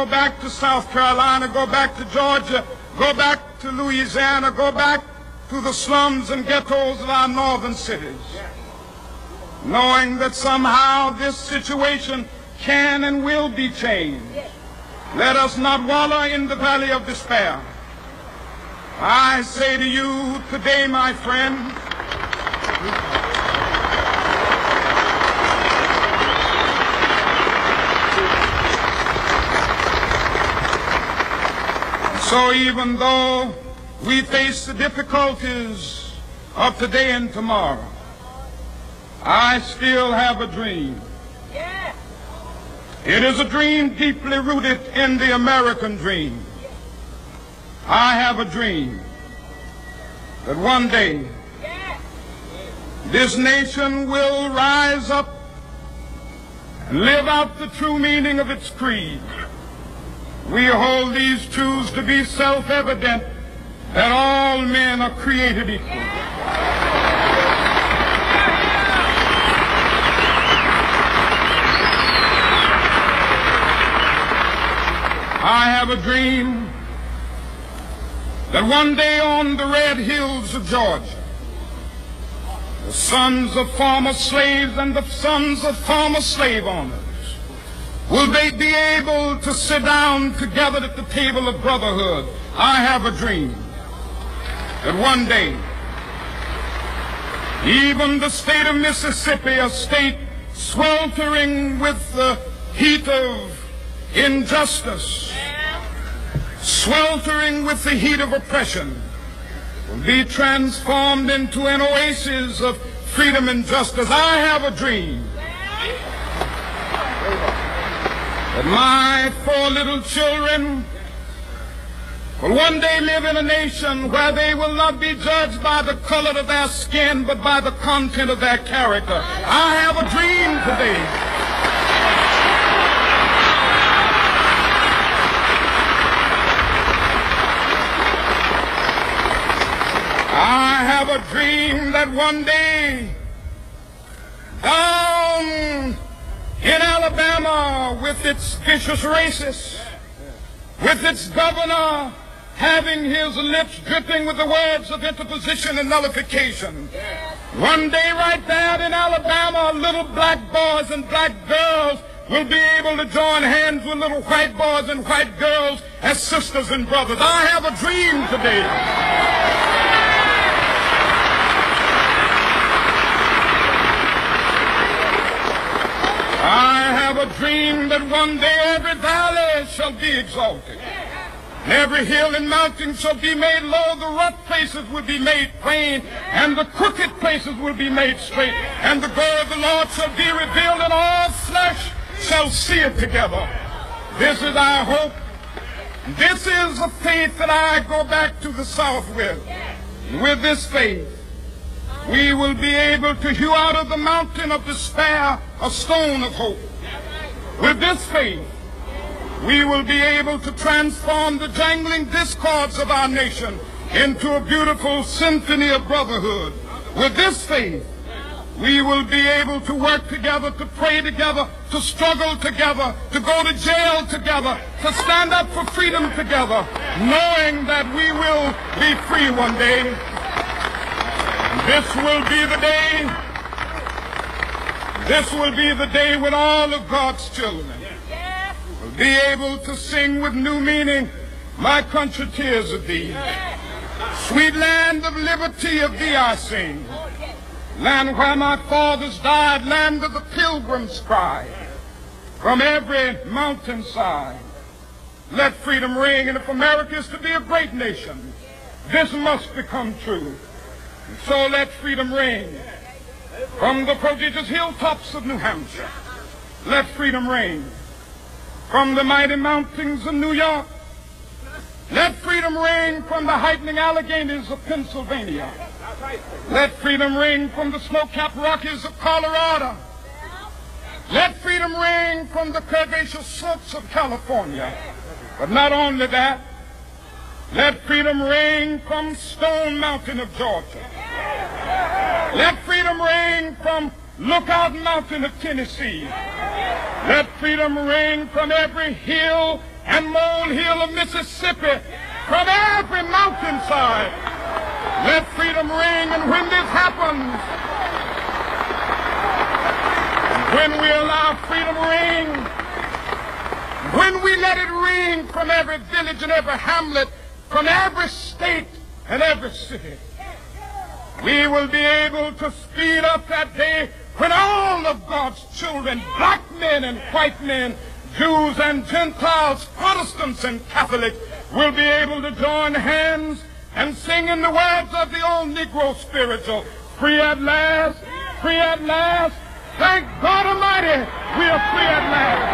go back to South Carolina, go back to Georgia, go back to Louisiana, go back to the slums and ghettos of our northern cities, knowing that somehow this situation can and will be changed. Let us not wallow in the valley of despair. I say to you today, my friend, so even though we face the difficulties of today and tomorrow, I still have a dream. It is a dream deeply rooted in the American dream. I have a dream that one day this nation will rise up and live out the true meaning of its creed. We hold these truths to be self-evident, that all men are created equal. I have a dream that one day on the red hills of Georgia, the sons of former slaves and the sons of former slave owners will they be able to sit down together at the table of brotherhood. I have a dream that one day even the state of Mississippi, a state sweltering with the heat of injustice, sweltering with the heat of oppression, will be transformed into an oasis of freedom and justice. I have a dream that my 4 little children will one day live in a nation where they will not be judged by the color of their skin, but by the content of their character. I have a dream today. I have a dream that one day down in Alabama, with its vicious racists, with its governor having his lips dripping with the words of interposition and nullification, one day right there in Alabama, little black boys and black girls will be able to join hands with little white boys and white girls as sisters and brothers. I have a dream today. I have a dream that one day every valley shall be exalted, and every hill and mountain shall be made low, the rough places will be made plain, and the crooked places will be made straight, and the glory of the Lord shall be revealed, and all flesh shall see it together. This is our hope. This is the faith that I go back to the South with. With this faith, we will be able to hew out of the mountain of despair a stone of hope. With this faith, we will be able to transform the jangling discords of our nation into a beautiful symphony of brotherhood. With this faith, we will be able to work together, to pray together, to struggle together, to go to jail together, to stand up for freedom together, knowing that we will be free one day. This will be the day. This will be the day when all of God's children will be able to sing with new meaning, "My country, tears of thee. Sweet land of liberty, of thee I sing. Land where my fathers died, land of the pilgrim's cry. From every mountainside, let freedom ring. And if America is to be a great nation, this must become true. And so let freedom ring from the prodigious hilltops of New Hampshire. Let freedom ring from the mighty mountains of New York. Let freedom ring from the heightening Alleghanies of Pennsylvania. Let freedom ring from the snow-capped Rockies of Colorado. Let freedom ring from the curvaceous slopes of California. But not only that, let freedom ring from Stone Mountain of Georgia. Let freedom ring from Lookout Mountain of Tennessee. Let freedom ring from every hill and molehill of Mississippi, from every mountainside. Let freedom ring, and when this happens, when we allow freedom ring, when we let it ring from every village and every hamlet, from every state and every city, we will be able to speed up that day when all of God's children, black men and white men, Jews and Gentiles, Protestants and Catholics, will be able to join hands and sing in the words of the old Negro spiritual, free at last, thank God Almighty, we are free at last.